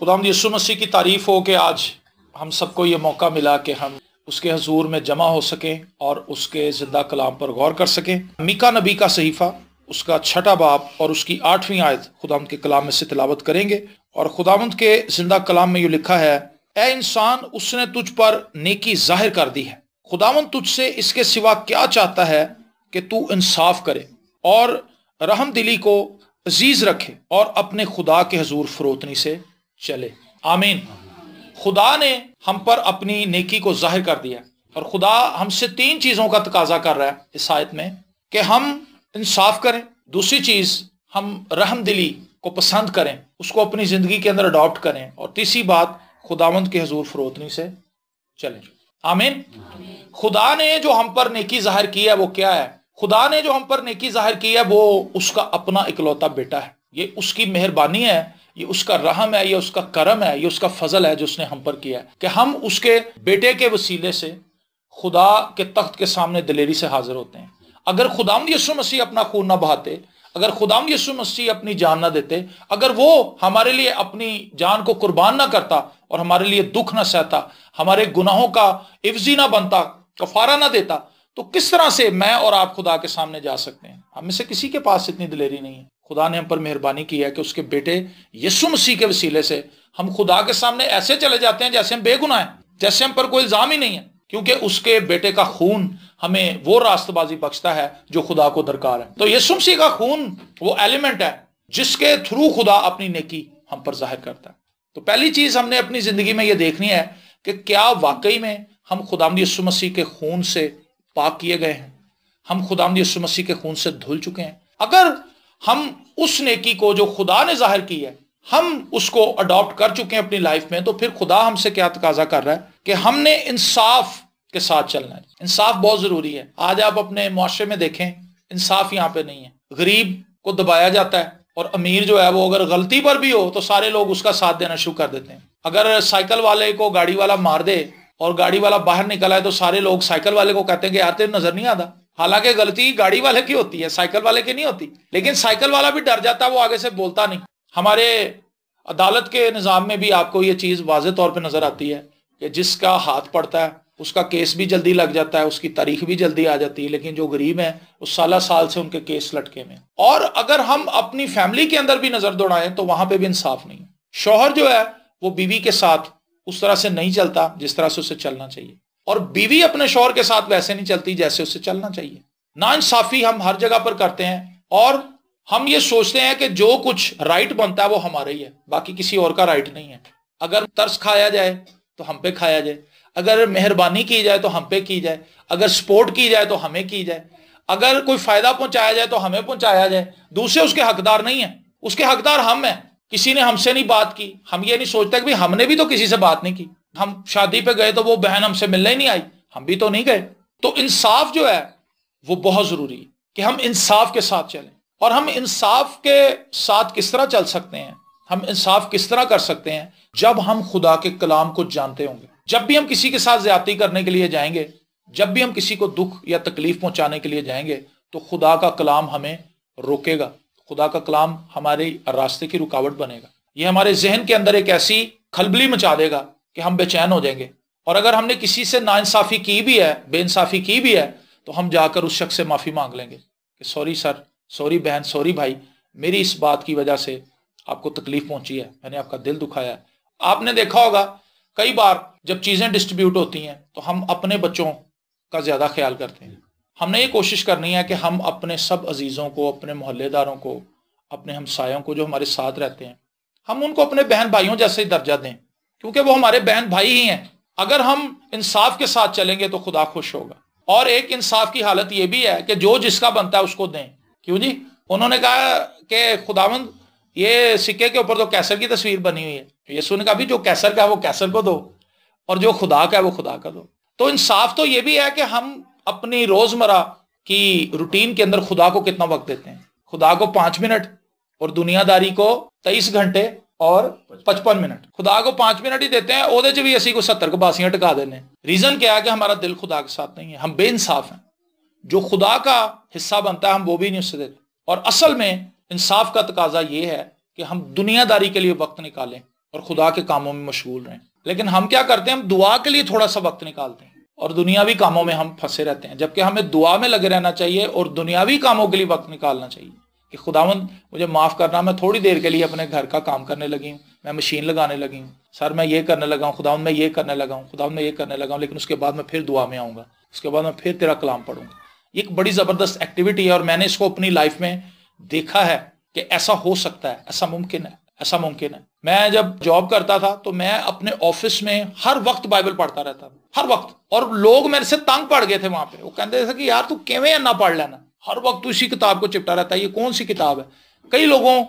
خداوند یسوع مسیح کی تعریف ہو کہ آج ہم سب کو یہ موقع ملا کہ ہم اس کے حضور میں جمع ہو سکیں اور اس کے زندہ کلام پر غور کر سکیں۔ میکا نبی کا صحیفہ اس کا 6 باب اور اس کی 8ویں آیت خداوند کے کلام میں سے تلاوت کریں گے، اور خداوند کے زندہ کلام میں یہ لکھا ہے: اے انسان، اس نے تجھ پر نیکی ظاہر کر دی ہے۔ خداوند تجھ سے اس کے سوا کیا چاہتا ہے کہ تو انصاف کرے اور رحم دلی کو عزیز رکھے اور اپنے خدا کے حضور فروتنی سے چلے۔ آمین۔ خدا نے ہم پر اپنی نیکی کو ظاہر کر دیا، اور خدا ہم سے 3 چیزوں کا تقاضا کر رہا ہے اس آیت میں، کہ ہم انصاف کریں، دوسری چیز ہم رحم دلی کو پسند کریں، اس کو اپنی زندگی کے اندر اڈاپٹ کریں، اور تیسری بات خداوند کے حضور فروتنی سے چلیں۔ آمین۔ خدا نے جو ہم پر نیکی ظاہر کی ہے وہ کیا ہے؟ خدا نے جو ہم پر نیکی ظاہر کی ہے وہ اس کا اپنا اکلوتا بیٹا ہے۔ یہ اس کی مہربانی ہے، یہ اس کا رحم ہے، یہ اس کا کرم ہے، یہ اس کا فضل ہے جو اس نے ہم پر کیا ہے کہ ہم اس کے بیٹے کے وسیلے سے خدا کے تخت کے سامنے دلیری سے حاضر ہوتے ہیں۔ اگر خداوند یسوع مسیح اپنا خون نہ بہاتے، اگر خداوند یسوع مسیح اپنی جان نہ دیتے، اگر وہ ہمارے لیے اپنی جان کو قربان نہ کرتا اور ہمارے لیے دکھ نہ سہتا، ہمارے گناہوں کا عوضی نہ بنتا، کفارہ نہ دیتا، تو کس طرح سے میں اور آپ خدا کے سامنے جا سکتے ہیں؟ ہم میں سے کسی کے پاس اتنی دلیری نہیں ہے۔ خدا نے ہم پر مہربانی کی ہے کہ اس کے بیٹے یسوع مسیح کے وسیلے سے ہم خدا کے سامنے ایسے چلے جاتے ہیں جیسے ہم بے گناہ ہیں، جیسے ہم پر کوئی الزام ہی نہیں ہے، کیونکہ اس کے بیٹے کا خون ہمیں وہ راست بازی بخشتا ہے جو خدا کو درکار ہے۔ تو یسوع مسیح کا خون وہ ایلیمنٹ ہے جس کے تھرو خدا اپنی نیکی ہم پر ظاہر کرتا ہے۔ تو پہلی چیز ہم نے اپنی زندگی میں یہ دیکھنی ہے کہ کیا واقعی میں ہم خداوند یسوع مسیح کے خون سے پاک کیے گئے ہیں، ہم خداوند یسوع مسیح کے خون سے دھل چکے ہیں۔ اگر ہم اس نیکی کو جو خدا نے ظاہر کی ہے ہم اس کو اڈاپٹ کر چکے ہیں اپنی لائف میں، تو پھر خدا ہم سے کیا تقاضا کر رہا ہے کہ ہم نے انصاف کے ساتھ چلنا ہے۔ انصاف بہت ضروری ہے۔ آج آپ اپنے معاشرے میں دیکھیں، انصاف یہاں پہ نہیں ہے۔ غریب کو دبایا جاتا ہے، اور امیر جو ہے وہ اگر غلطی پر بھی ہو تو سارے لوگ اس کا ساتھ دینا شروع کر دیتے ہیں۔ اگر سائیکل والے کو گاڑی والا مار دے اور گاڑی والا باہر نکل آئے تو سارے لوگ سائیکل والے کو کہتے ہیں کہ یار تیرے نظر نہیں آتا، حالانکہ غلطی گاڑی والے کی ہوتی ہے، سائیکل والے کی نہیں ہوتی، لیکن سائیکل والا بھی ڈر جاتا ہے، وہ آگے سے بولتا نہیں۔ ہمارے عدالت کے نظام میں بھی آپ کو یہ چیز واضح طور پہ نظر آتی ہے کہ جس کا ہاتھ پڑتا ہے اس کا کیس بھی جلدی لگ جاتا ہے، اس کی تاریخ بھی جلدی آ جاتی ہے، لیکن جو غریب ہیں اس سالہ سال سے ان کے کیس لٹکے میں۔ اور اگر ہم اپنی فیملی کے اندر بھی نظر دوڑائیں تو وہاں پہ بھی انصاف نہیں ہے۔ شوہر جو ہے وہ بیوی کے ساتھ اس طرح سے نہیں چلتا جس طرح سے اسے چلنا چاہیے، اور بیوی اپنے شوہر کے ساتھ ویسے نہیں چلتی جیسے اسے چلنا چاہیے۔ ناانصافی ہم ہر جگہ پر کرتے ہیں، اور ہم یہ سوچتے ہیں کہ جو کچھ رائٹ بنتا ہے وہ ہمارا ہی ہے، باقی کسی اور کا رائٹ نہیں ہے۔ اگر ترس کھایا جائے تو ہم پہ کھایا جائے، اگر مہربانی کی جائے تو ہم پہ کی جائے، اگر سپورٹ کی جائے تو ہمیں کی جائے، اگر کوئی فائدہ پہنچایا جائے تو ہمیں پہنچایا جائے۔ دوسرے اس کے حقدار نہیں ہیں، اس کے حقدار ہم ہیں۔ کسی نے ہم سے نہیں بات کی، ہم یہ نہیں سوچتے کہ ہم نے بھی تو کسی سے بات نہیں کی۔ ہم شادی پہ گئے تو وہ بہن ہم سے ملنے ہی نہیں آئی، ہم بھی تو نہیں گئے۔ تو انصاف جو ہے وہ بہت ضروری ہے کہ ہم انصاف کے ساتھ چلیں۔ اور ہم انصاف کے ساتھ کس طرح چل سکتے ہیں، ہم انصاف کس طرح کر سکتے ہیں؟ جب ہم خدا کے کلام کو جانتے ہوں گے۔ جب بھی ہم کسی کے ساتھ زیادتی کرنے کے لیے جائیں گے، جب بھی ہم کسی کو دکھ یا تکلیف پہنچانے کے لیے جائیں گے، تو خدا کا کلام ہمیں روکے گا، خدا کا کلام ہمارے راستے کی رکاوٹ بنے گا۔ یہ ہمارے ذہن کے اندر ایک ایسی کھلبلی مچا دے گا کہ ہم بے چین ہو جائیں گے، اور اگر ہم نے کسی سے ناانصافی کی بھی ہے، بے انصافی کی بھی ہے، تو ہم جا کر اس شخص سے معافی مانگ لیں گے کہ سوری سر، سوری بہن، سوری بھائی، میری اس بات کی وجہ سے آپ کو تکلیف پہنچی ہے، میں نے آپ کا دل دکھایا ہے۔ آپ نے دیکھا ہوگا کئی بار جب چیزیں ڈسٹریبیوٹ ہوتی ہیں تو ہم اپنے بچوں کا زیادہ خیال کرتے ہیں۔ ہم نے یہ کوشش کرنی ہے کہ ہم اپنے سب عزیزوں کو، اپنے محلے داروں کو، اپنے ہمسایوں کو جو ہمارے ساتھ رہتے ہیں، ہم ان کو اپنے بہن بھائیوں جیسے ہی درجہ دیں، کیونکہ وہ ہمارے بہن بھائی ہی ہیں۔ اگر ہم انصاف کے ساتھ چلیں گے تو خدا خوش ہوگا۔ اور ایک انصاف کی حالت یہ بھی ہے کہ جو جس کا بنتا ہے اس کو دیں۔ کیوں جی؟ انہوں نے کہا کہ خداوند یہ سکے کے اوپر تو کیسر کی تصویر بنی ہوئی ہے، یسوع نے کہا بھی جو کیسر کا ہے وہ کیسر کو دو، اور جو خدا کا ہے وہ خدا کا دو۔ تو انصاف تو یہ بھی ہے کہ ہم اپنی روزمرہ کی روٹین کے اندر خدا کو کتنا وقت دیتے ہیں۔ خدا کو 5 منٹ اور دنیا داری کو 23 گھنٹے اور 55 منٹ۔ خدا کو 5 منٹ ہی دیتے ہیں، وہ بھی اسی کو 70 کو باسیاں ٹکا دینے۔ ریزن کیا ہے کہ ہمارا دل خدا کے ساتھ نہیں ہے، ہم بے انصاف ہیں۔ جو خدا کا حصہ بنتا ہے ہم وہ بھی نہیں اس سے دیتے۔ اور اصل میں انصاف کا تقاضا یہ ہے کہ ہم دنیا داری کے لیے وقت نکالیں اور خدا کے کاموں میں مشغول رہیں. لیکن ہم کیا کرتے ہیں؟ ہم دعا کے لیے تھوڑا سا وقت نکالتے ہیں اور دنیاوی کاموں میں ہم پھنسے رہتے ہیں، جبکہ ہمیں دعا میں لگے رہنا چاہیے اور دنیاوی کاموں کے لیے وقت نکالنا چاہیے کہ خداوند مجھے معاف کرنا، میں تھوڑی دیر کے لیے اپنے گھر کا کام کرنے لگی ہوں، میں مشین لگانے لگی ہوں، سر میں یہ کرنے لگا ہوں، خداوند میں یہ کرنے لگا ہوں، خداوند میں یہ کرنے لگا ہوں، لیکن اس کے بعد میں پھر دعا میں آؤں گا، اس کے بعد میں پھر تیرا کلام پڑھوں گا. یہ ایک بڑی زبردست ایکٹیویٹی ہے اور میں نے اس کو اپنی لائف میں دیکھا ہے کہ ایسا ہو سکتا ہے، ایسا ممکن ہے، ایسا ممکن ہے. میں جب جاب کرتا تھا تو میں اپنے آفس میں ہر وقت بائبل پڑھتا رہتا تھا، ہر وقت، اور لوگ میرے سے تنگ پڑ گئے تھے وہاں پہ. وہ کہتے تھے کہ یار تو کیویں نہ پڑھ لینا، ہر وقت تو اسی کتاب کو چپٹا رہتا ہے، یہ کون سی کتاب ہے؟ کئی لوگوں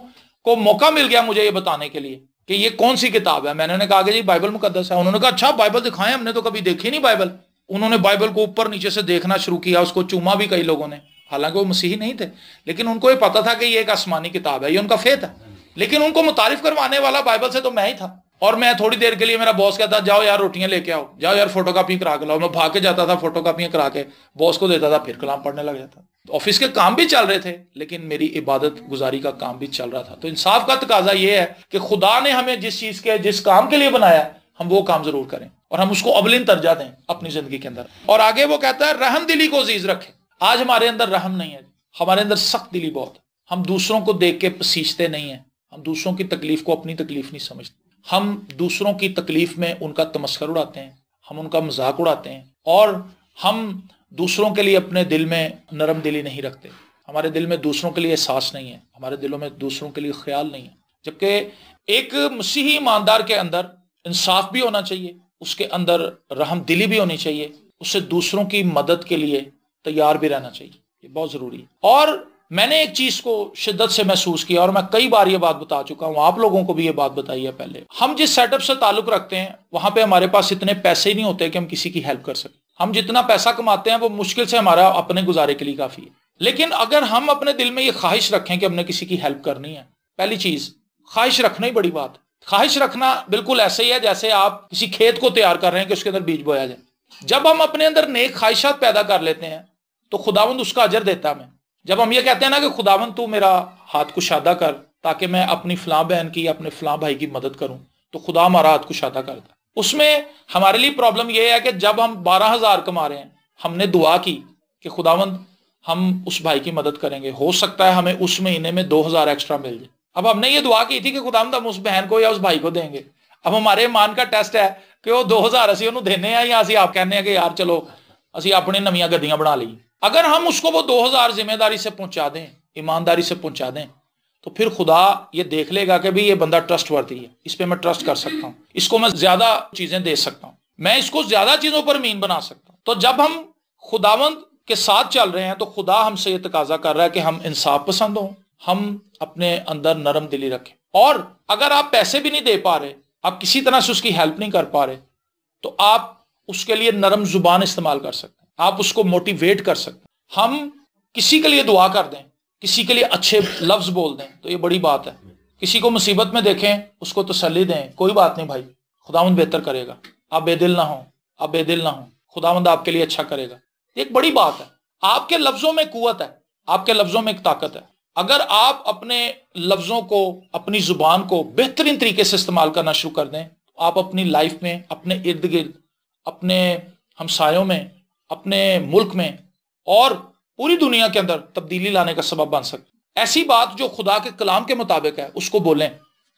کو موقع مل گیا مجھے یہ بتانے کے لیے کہ یہ کون سی کتاب ہے. میں نے کہا کہ جی بائبل مقدس ہے. انہوں نے کہا اچھا بائبل دکھائیں، ہم نے تو کبھی دیکھی نہیں بائبل. انہوں نے بائبل کو اوپر نیچے سے دیکھنا شروع کیا، اس کو چوما بھی کئی لوگوں نے، حالانکہ وہ مسیحی نہیں تھے، لیکن ان کو یہ پتا تھا کہ یہ ایک آسمانی کتاب ہے، یہ ان کا فیتھ ہے. لیکن ان کو متعارف کروانے والا بائبل سے تو میں ہی تھا. اور میں تھوڑی دیر کے لیے، میرا باس کہتا جاؤ یار روٹیاں لے کے آؤ، جاؤ یار فوٹو کاپی کرا کے لاؤ. میں بھاگ کے جاتا تھا، فوٹو کاپیاں کرا کے باس کو دیتا تھا، پھر کلام پڑھنے لگ جاتا. آفس کے کام بھی چل رہے تھے لیکن میری عبادت گزاری کا کام بھی چل رہا تھا. تو انصاف کا تقاضا یہ ہے کہ خدا نے ہمیں جس چیز کے جس کام کے لیے بنایا ہم وہ کام ضرور کریں اور ہم اس کو اولین درجہ دیں اپنی زندگی کے اندر. اور آگے وہ کہتا ہے رحم دلی کو عزیز رکھے. آج ہمارے اندر رحم نہیں ہے، ہمارے اندر سخت دلی بہت ہے. ہم دوسروں کو دیکھ کے پسیجتے نہیں ہیں، ہم دوسروں کی تکلیف کو اپنی تکلیف نہیں سمجھتے. ہم دوسروں کی تکلیف میں ان کا تمسخر اڑاتے ہیں، ہم ان کا مذاق اڑاتے ہیں، اور ہم دوسروں کے لیے اپنے دل میں نرم دلی نہیں رکھتے. ہمارے دل میں دوسروں کے لیے احساس نہیں ہے، ہمارے دلوں میں دوسروں کے لیے خیال نہیں ہے. جبکہ ایک مسیحی ایماندار کے اندر انصاف بھی ہونا چاہیے، اس کے اندر رحم دلی بھی ہونی چاہیے، اسے دوسروں کی مدد کے لیے تیار بھی رہنا چاہیے. یہ بہت ضروری ہے. اور میں نے ایک چیز کو شدت سے محسوس کیا اور میں کئی بار یہ بات بتا چکا ہوں، آپ لوگوں کو بھی یہ بات بتائی ہے پہلے. ہم جس سیٹ اپ سے تعلق رکھتے ہیں وہاں پہ ہمارے پاس اتنے پیسے ہی نہیں ہوتے کہ ہم کسی کی ہیلپ کر سکیں. ہم جتنا پیسہ کماتے ہیں وہ مشکل سے ہمارا اپنے گزارے کے لیے کافی ہے. لیکن اگر ہم اپنے دل میں یہ خواہش رکھیں کہ ہم نے کسی کی ہیلپ کرنی ہے، پہلی چیز خواہش رکھنا ہی بڑی بات ہے. خواہش رکھنا بالکل ایسے ہی ہے جیسے آپ کسی کھیت کو تیار کر رہے ہیں کہ اس کے اندر بیج بویا جائے. جب ہم اپنے اندر نیک خواہشات پیدا کر لیتے ہیں تو خداوند اس کا اجر دیتا ہے ہمیں. جب ہم یہ کہتے ہیں نا کہ خداوند تو میرا ہاتھ کشادہ کر تاکہ میں اپنی فلاں بہن کی، اپنے فلاں بھائی کی مدد کروں، تو خدا ہمارا ہاتھ کشادہ کرتا ہے. اس میں ہمارے لیے پرابلم یہ ہے کہ جب ہم 12,000 کما رہے ہیں، ہم نے دعا کی کہ خداوند ہم اس بھائی کی مدد کریں گے، ہو سکتا ہے ہمیں اس مہینے میں 2,000 ایکسٹرا مل جائے. اب ہم نے یہ دعا کی تھی کہ خداوند ہم اس بہن کو یا اس بھائی کو دیں گے. اب ہمارے ایمان کا ٹیسٹ ہے کہ وہ 2,000 اسی انہوں دینے ہیں یا اسی آپ کہنے ہیں کہ یار چلو اسی اپنی نویاں گڈیاں بنا لی. اگر ہم اس کو وہ 2,000 ذمہ داری سے پہنچا دیں، ایمانداری سے پہنچا دیں، تو پھر خدا یہ دیکھ لے گا کہ بھی یہ بندہ ٹرسٹ وردی ہے، اس پہ میں ٹرسٹ کر سکتا ہوں، اس کو میں زیادہ چیزیں دے سکتا ہوں، میں اس کو زیادہ چیزوں پر امین بنا سکتا ہوں. تو جب ہم خداوند کے ساتھ چل رہے ہیں تو خدا ہم سے یہ تقاضا کر رہا ہے کہ ہم انصاف پسند ہوں، ہم اپنے اندر نرم دلی رکھیں. اور اگر آپ پیسے بھی نہیں دے پا رہے، آپ کسی طرح سے اس کی ہیلپ نہیں کر پا رہے، تو آپ اس کے لیے نرم زبان استعمال کر سکتے ہیں، آپ اس کو موٹیویٹ کر سکتے ہیں. ہم کسی کے لیے دعا کر دیں، کسی کے لیے اچھے لفظ بول دیں تو یہ بڑی بات ہے. کسی کو مصیبت میں دیکھیں، اس کو تسلی دیں، کوئی بات نہیں بھائی، خداوند بہتر کرے گا، آپ بے دل نہ ہوں، آپ بے دل نہ ہوں، خداوند آپ کے لیے اچھا کرے گا. یہ ایک بڑی بات ہے. آپ کے لفظوں میں قوت ہے، آپ کے لفظوں میں ایک طاقت ہے. اگر آپ اپنے لفظوں کو، اپنی زبان کو بہترین طریقے سے استعمال کرنا شروع کر دیں، تو آپ اپنی لائف میں، اپنے ارد گرد، اپنے ہمسایوں میں، اپنے ملک میں اور پوری دنیا کے اندر تبدیلی لانے کا سبب بن سکتے. ایسی بات جو خدا کے کلام کے مطابق ہے اس کو بولیں،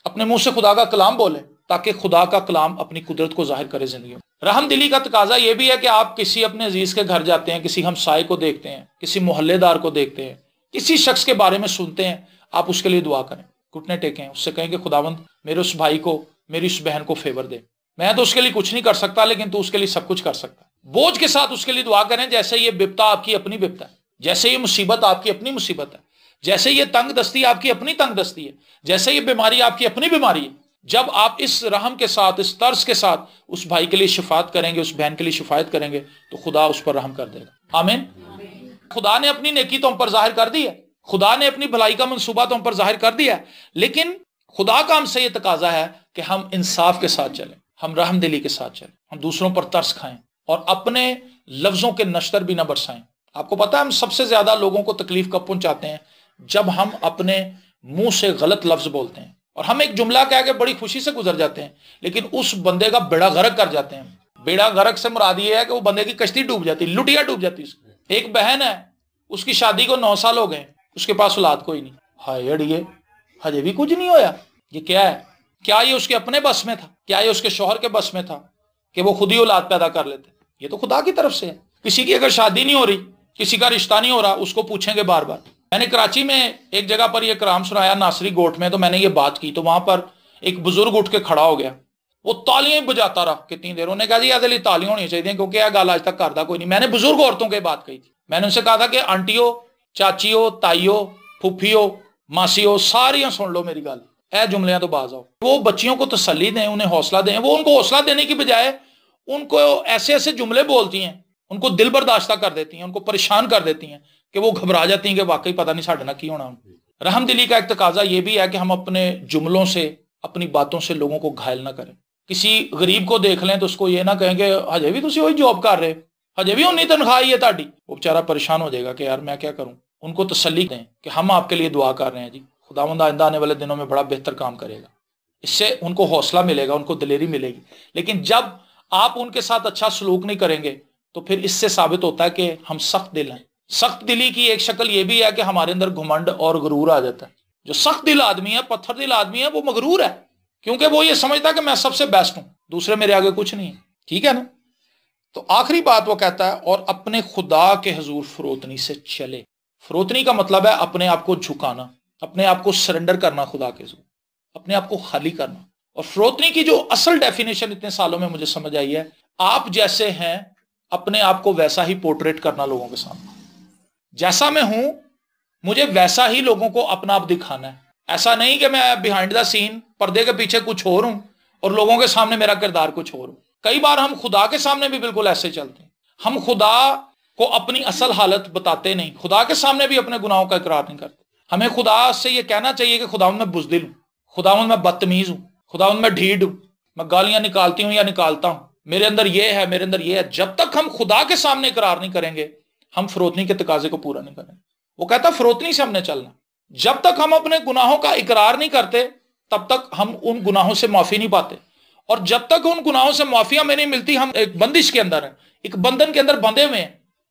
اپنے منہ سے خدا کا کلام بولیں تاکہ خدا کا کلام اپنی قدرت کو ظاہر کرے زندگی میں. رحم دلی کا تقاضا یہ بھی ہے کہ آپ کسی اپنے عزیز کے گھر جاتے ہیں، کسی ہمسائے کو دیکھتے ہیں، کسی محلے دار کو دیکھتے ہیں، کسی شخص کے بارے میں سنتے ہیں، آپ اس کے لیے دعا کریں، گھٹنے ٹیکیں، اس سے کہیں کہ خداوند میرے اس بھائی کو، میری اس بہن کو فیور دے. میں تو اس کے لیے کچھ نہیں کر سکتا لیکن تو اس کے لیے سب کچھ کر سکتا ہے. بوجھ کے ساتھ اس کے لیے دعا کریں، جیسے یہ بپتا آپ کی اپنی بپتا ہے، جیسے یہ مصیبت آپ کی اپنی مصیبت ہے، جیسے یہ تنگ دستی آپ کی اپنی تنگ دستی ہے، جیسے یہ بیماری آپ کی اپنی بیماری ہے. جب آپ اس رحم کے ساتھ، اس طرز کے ساتھ اس بھائی کے لیے شفاعت کریں گے، اس بہن کے لیے شفاعت کریں گے، تو خدا اس پر رحم کر دے گا. آمین. خدا نے اپنی نیکی تو ہم پر ظاہر کر دی ہے، خدا نے اپنی بھلائی کا منصوبہ تو ہم پر ظاہر کر دیا ہے، لیکن خدا کا ہم سے یہ تقاضا ہے کہ ہم انصاف کے ساتھ چلیں، ہم رحم دلی کے ساتھ چلیں، ہم دوسروں پر ترس کھائیں اور اپنے لفظوں کے نشتر بھی نہ برسائیں. آپ کو پتا ہے ہم سب سے زیادہ لوگوں کو تکلیف کب پہنچاتے ہیں؟ جب ہم اپنے منہ سے غلط لفظ بولتے ہیں، اور ہم ایک جملہ کہہ کے بڑی خوشی سے گزر جاتے ہیں، لیکن اس بندے کا بیڑا غرق کر جاتے ہیں۔ بیڑا غرق سے مراد یہ ہے کہ وہ بندے کی کشتی ڈوب جاتی، لٹیا ڈوب جاتی اس کی۔ ایک بہن ہے، اس کی شادی کو 9 سال ہو گئے، اس کے پاس اولاد کوئی نہیں۔ ہائے اڑیے، ہجے بھی کچھ نہیں ہویا، یہ کیا ہے؟ کیا یہ اس کے اپنے بس میں تھا؟ کیا یہ اس کے شوہر کے بس میں تھا کہ وہ خود ہی اولاد پیدا کر لیتے؟ یہ تو خدا کی طرف سے ہے۔ کسی کی اگر شادی نہیں ہو رہی، کسی کا رشتہ نہیں ہو رہا، اس کو پوچھیں گے بار بار۔ میں نے کراچی میں ایک جگہ پر یہ کلام سنایا، ناصری گوٹ میں، تو میں نے یہ بات کی، تو وہاں پر ایک بزرگ اٹھ کے کھڑا ہو گیا، وہ تالیاں بجاتا رہا کتنی دیر۔ انہوں نے کہا جی یہ لیے تالیاں ہونی چاہیے کیونکہ یہ گل آج تک کرتا کوئی نہیں۔ میں نے بزرگ عورتوں کی بات کہی تھی، میں نے ان سے کہا تھا کہ آنٹیوں، چاچیوں، تائیوں، پھوپھیوں، ماسیوں، ساریاں سن لو میری گل، اے جملیاں تو باز آؤ۔ وہ بچیوں کو تسلی دیں، انہیں حوصلہ دیں۔ وہ ان کو حوصلہ دینے کی بجائے ان کو ایسے ایسے جملے بولتی ہیں، ان کو دل برداشتہ کر دیتی ہیں، ان کو پریشان کر دیتی ہیں کہ وہ گھبرا جاتی ہیں کہ واقعی پتہ نہیں ساڈے نال کی ہونا۔ رحم دلی کا ایک تقاضا یہ بھی ہے کہ ہم اپنے جملوں سے، اپنی باتوں سے لوگوں کو گھائل نہ کریں۔ کسی غریب کو دیکھ لیں تو اس کو یہ نہ کہیں کہ ہجے بھی تسی وہی جاب کر رہے، ہجے بھی انی تنخواہ ہی ہے تہاڈی۔ وہ بیچارہ پریشان ہو جائے گا کہ یار میں کیا کروں۔ ان کو تسلی دیں کہ ہم آپ کے لیے دعا کر رہے ہیں جی، خداوند آئندہ آنے والے دنوں میں بڑا بہتر کام کرے گا۔ اس سے ان کو حوصلہ ملے گا، ان کو دلیری ملے گی۔ لیکن جب آپ ان کے ساتھ اچھا سلوک نہیں کریں گے تو پھر اس سے ثابت ہوتا ہے کہ ہم سخت دل ہیں۔ سخت دلی کی ایک شکل یہ بھی ہے کہ ہمارے اندر گھمنڈ اور غرور آ جاتا ہے۔ جو سخت دل آدمی ہے، پتھر دل آدمی ہے، وہ مغرور ہے، کیونکہ وہ یہ سمجھتا ہے کہ میں سب سے بیسٹ ہوں، دوسرے میرے آگے کچھ نہیں ہے۔ ٹھیک ہے نا؟ تو آخری بات وہ کہتا ہے اور اپنے خدا کے حضور فروتنی سے چلے۔ فروتنی کا مطلب ہے اپنے آپ کو جھکانا، اپنے آپ کو سرنڈر کرنا خدا کے حضور، اپنے آپ کو خالی کرنا۔ اور فروتنی کی جو اصل ڈیفینیشن اتنے سالوں میں مجھے سمجھ آئی ہے، آپ جیسے ہیں اپنے آپ کو ویسا ہی پورٹریٹ کرنا لوگوں کے سامنے۔ جیسا میں ہوں مجھے ویسا ہی لوگوں کو اپنا آپ دکھانا ہے۔ ایسا نہیں کہ میں بیہائنڈ دا سین، پردے کے پیچھے کچھ اور ہوں اور لوگوں کے سامنے میرا کردار کچھ اور ہوں۔ کئی بار ہم خدا کے سامنے بھی بالکل ایسے چلتے ہیں، ہم خدا کو اپنی اصل حالت بتاتے نہیں، خدا کے سامنے بھی اپنے گناہوں کا اقرار نہیں کرتے۔ ہمیں خدا سے یہ کہنا چاہیے کہ خداوند میں بزدل ہوں، خداوند میں بدتمیز ہوں، خداوند میں ڈھیڑ ہوں، میں گالیاں نکالتی ہوں یا نکالتا ہوں، میرے اندر یہ ہے، میرے اندر یہ ہے۔ جب تک ہم خدا کے سامنے اقرار نہیں کریں گے ہم فروتنی کے تقاضے کو پورا نہیں کریں گے۔ وہ کہتا فروتنی سے ہم نے چلنا۔ جب تک ہم اپنے گناہوں کا اقرار نہیں کرتے تب تک ہم ان گناہوں سے معافی نہیں پاتے، اور جب تک ان گناہوں سے معافی ہمیں نہیں ملتی ہم ایک بندش کے اندر ہیں، ایک بندھن کے اندر بندھے ہوئے ہیں،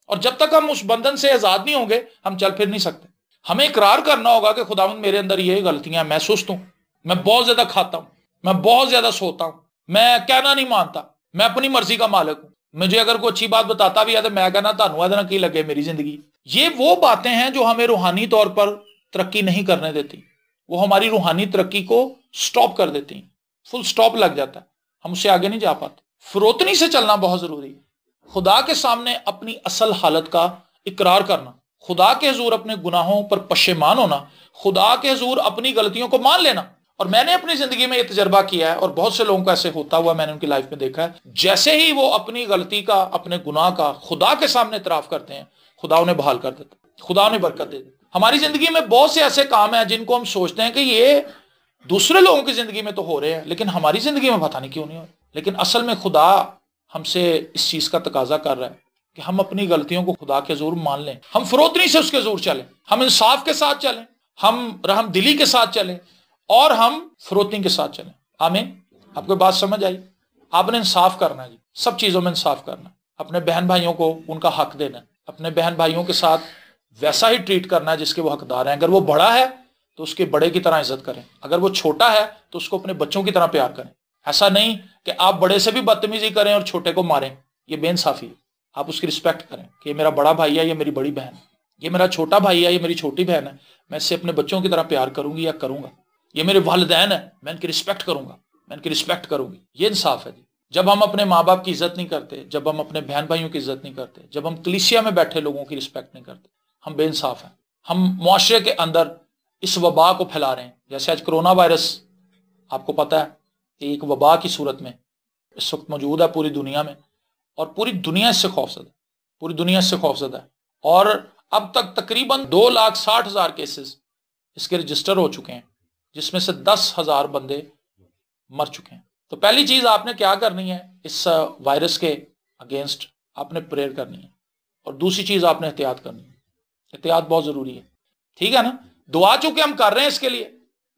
اور جب تک ہم اس بندھن سے آزاد نہیں ہوں گے ہم چل پھر نہیں سکتے۔ ہمیں اقرار کرنا ہوگا کہ خداوند میرے اندر یہ غلطیاں، میں سست ہوں، میں بہت زیادہ کھاتا ہوں، میں بہت زیادہ سوتا ہوں، میں کہنا نہیں مانتا، میں اپنی مرضی کا مالک ہوں، مجھے اگر کوئی اچھی بات بتاتا بھی ہے تو میں کہنا تانوں ادنا کی لگے میری زندگی۔ یہ وہ باتیں ہیں جو ہمیں روحانی طور پر ترقی نہیں کرنے دیتی، وہ ہماری روحانی ترقی کو سٹاپ کر دیتی ہیں، فل سٹاپ لگ جاتا ہے، ہم اس سے آگے نہیں جا پاتے۔ فروتنی سے چلنا بہت ضروری ہے، خدا کے سامنے اپنی اصل حالت کا اقرار کرنا، خدا کے حضور اپنے گناہوں پر پشیمان ہونا، خدا کے حضور اپنی غلطیوں کو مان لینا۔ اور میں نے اپنی زندگی میں یہ تجربہ کیا ہے، اور بہت سے لوگوں کو ایسے ہوتا ہوا میں نے ان کی لائف میں دیکھا ہے، جیسے ہی وہ اپنی غلطی کا، اپنے گناہ کا خدا کے سامنے اعتراف کرتے ہیں، خدا انہیں بحال کر دیتا، خدا انہیں برکت دے دیتا۔ ہماری زندگی میں بہت سے ایسے کام ہیں جن کو ہم سوچتے ہیں کہ یہ دوسرے لوگوں کی زندگی میں تو ہو رہے ہیں لیکن ہماری زندگی میں پتہ نہیں کیوں نہیں ہو رہے۔ لیکن اصل میں خدا ہم سے اس چیز کا تقاضا کر رہا ہے کہ ہم اپنی غلطیوں کو خدا کے حضور مان لیں، ہم فروتنی سے اس کے حضور چلیں، ہم انصاف کے ساتھ چلیں، ہم رحم دلی کے ساتھ چلیں، اور ہم فروتنی کے ساتھ چلیں۔ آمین۔ آپ کو بات سمجھ آئی؟ آپ نے انصاف کرنا ہے جی، سب چیزوں میں انصاف کرنا ہے، اپنے بہن بھائیوں کو ان کا حق دینا ہے، اپنے بہن بھائیوں کے ساتھ ویسا ہی ٹریٹ کرنا ہے جس کے وہ حقدار ہیں۔ اگر وہ بڑا ہے تو اس کے بڑے کی طرح عزت کریں، اگر وہ چھوٹا ہے تو اس کو اپنے بچوں کی طرح پیار کریں۔ ایسا نہیں کہ آپ بڑے سے بھی بدتمیزی کریں اور چھوٹے کو ماریں، یہ بے انصافی ہے۔ آپ اس کی رسپیکٹ کریں کہ یہ میرا بڑا بھائی ہے، یہ میری بڑی بہن ہے، یہ میرا چھوٹا بھائی ہے، یہ میری چھوٹی بہن ہے، میں اس سے اپنے بچوں کی طرح پیار کروں گی یا کروں گا۔ یہ میرے والدین ہیں، میں ان کی رسپیکٹ کروں گا، میں ان کی رسپیکٹ کروں گی۔ یہ انصاف ہے جی۔ جب ہم اپنے ماں باپ کی عزت نہیں کرتے، جب ہم اپنے بہن بھائیوں کی عزت نہیں کرتے، جب ہم کلیسیا میں بیٹھے لوگوں کی رسپیکٹ نہیں کرتے، ہم بے انصاف ہیں۔ ہم معاشرے کے اندر اس وبا کو پھیلا رہے ہیں، جیسے آج کرونا وائرس آپ کو پتہ ہے کہ ایک وبا کی صورت میں اس وقت موجود ہے پوری دنیا میں، اور پوری دنیا اس سے خوفزدہ ہے، پوری دنیا اس سے خوفزدہ ہے۔ اور اب تک تقریباً 2,60,000 کیسز اس کے رجسٹر ہو چکے ہیں، جس میں سے 10,000 بندے مر چکے ہیں۔ تو پہلی چیز آپ نے کیا کرنی ہے، اس وائرس کے اگینسٹ آپ نے پریئر کرنی ہے، اور دوسری چیز آپ نے احتیاط کرنی ہے۔ احتیاط بہت ضروری ہے، ٹھیک ہے نا؟ دعا چونکہ ہم کر رہے ہیں اس کے لیے،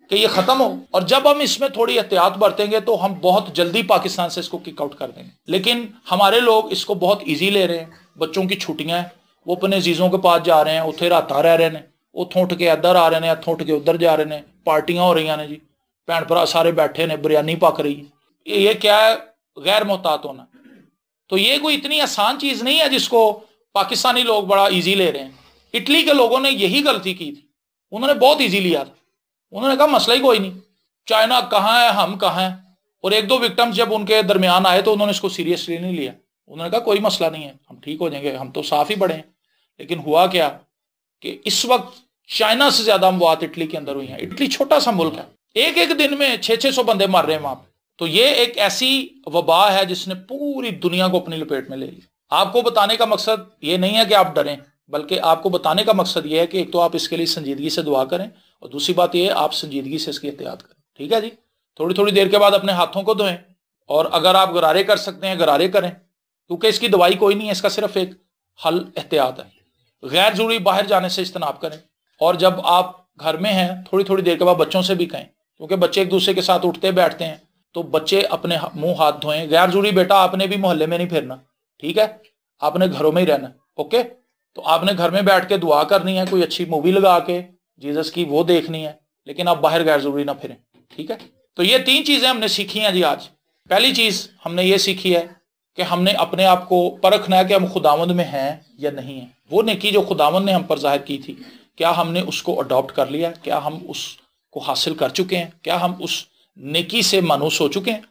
کہ یہ ختم ہو، اور جب ہم اس میں تھوڑی احتیاط برتیں گے تو ہم بہت جلدی پاکستان سے اس کو کک آؤٹ کر دیں گے۔ لیکن ہمارے لوگ اس کو بہت ایزی لے رہے ہیں، بچوں کی چھٹیاں ہیں، وہ اپنے عزیزوں کے پاس جا رہے ہیں، اتنے راتا رہ رہے ہیں، اتوں اٹھ کے ادھر آ رہے ہیں، اتوں اٹھ کے ادھر جا رہے ہیں، پارٹیاں ہو رہی ہیں جی، بھن بھرا سارے بیٹھے نے، بریانی پک رہی ہے۔ یہ کیا ہے؟ غیر محتاط ہونا۔ تو یہ کوئی اتنی آسان چیز نہیں ہے جس کو پاکستانی لوگ بڑا ایزی لے رہے ہیں۔ اٹلی کے لوگوں نے یہی غلطی کی تھی، انہوں نے بہت ایزی لیا تھا، انہوں نے کہا مسئلہ ہی کوئی نہیں، چائنا کہاں ہے، ہم کہاں ہیں۔ اور ایک دو وکٹم جب ان کے درمیان آئے تو انہوں نے اس کو سیریسلی نہیں لیا، انہوں نے کہا کوئی مسئلہ نہیں ہے، ہم ٹھیک ہو جائیں گے، ہم تو صاف ہی بڑے ہیں۔ لیکن ہوا کیا کہ اس وقت چائنا سے زیادہ اموات اٹلی کے اندر ہوئی ہیں۔ اٹلی چھوٹا سا ملک ہے، ایک ایک دن میں 600 بندے مر رہے ہیں وہاں پہ۔ تو یہ ایک ایسی وبا ہے جس نے پوری دنیا کو اپنی لپیٹ میں لے لی۔ آپ کو بتانے کا مقصد یہ نہیں ہے کہ آپ ڈریں، بلکہ آپ کو بتانے کا مقصد یہ ہے کہ ایک تو آپ اس کے لیے سنجیدگی سے دعا کریں، اور دوسری بات یہ ہے آپ سنجیدگی سے اس کی احتیاط کریں، ٹھیک ہے جی۔ تھوڑی دیر کے بعد اپنے ہاتھوں کو دھوئیں، اور اگر آپ غرارے کر سکتے ہیں غرارے کریں، کیونکہ اس کی دوائی کوئی نہیں ہے، اس کا صرف ایک حل احتیاط ہے۔ غیر ضروری باہر جانے سے اجتناب کریں، اور جب آپ گھر میں ہیں تھوڑی دیر کے بعد بچوں سے بھی کہیں، کیونکہ بچے ایک دوسرے کے ساتھ اٹھتے بیٹھتے ہیں، تو بچے اپنے منہ ہاتھ دھوئیں۔ غیر ضروری بیٹا آپ نے بھی محلے میں نہیں پھرنا، ٹھیک ہے، آپ نے گھروں میں ہی رہنا، اوکے۔ تو آپ نے گھر میں بیٹھ کے دعا کرنی ہے، کوئی اچھی مووی لگا کے جیزس کی وہ دیکھنی ہے، لیکن آپ باہر غیر ضروری نہ پھریں، ٹھیک ہے۔ تو یہ 3 چیزیں ہم نے سیکھی ہیں جی آج۔ پہلی چیز ہم نے یہ سیکھی ہے کہ ہم نے اپنے آپ کو پرکھنا ہے کہ ہم خداوند میں ہیں یا نہیں ہیں۔ وہ نیکی جو خداوند نے ہم پر ظاہر کی تھی، کیا ہم نے اس کو اڈاپٹ کر لیا؟ کیا ہم اس کو حاصل کر چکے ہیں؟ کیا ہم اس نیکی سے مانوس ہو چکے ہیں؟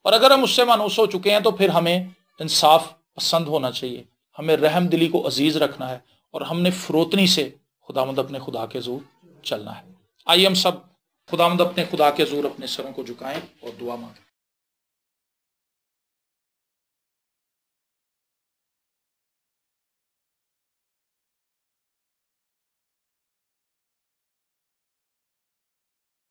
اور اگر ہم اس سے مانوس ہو چکے ہیں تو پھر ہمیں انصاف پسند ہونا چاہیے، ہمیں رحم دلی کو عزیز رکھنا ہے، اور ہم نے فروتنی سے خداوند اپنے خدا کے حضور چلنا ہے۔ آئیے ہم سب خداوند اپنے خدا کے حضور اپنے سروں کو جھکائیں اور دعا مانگیں۔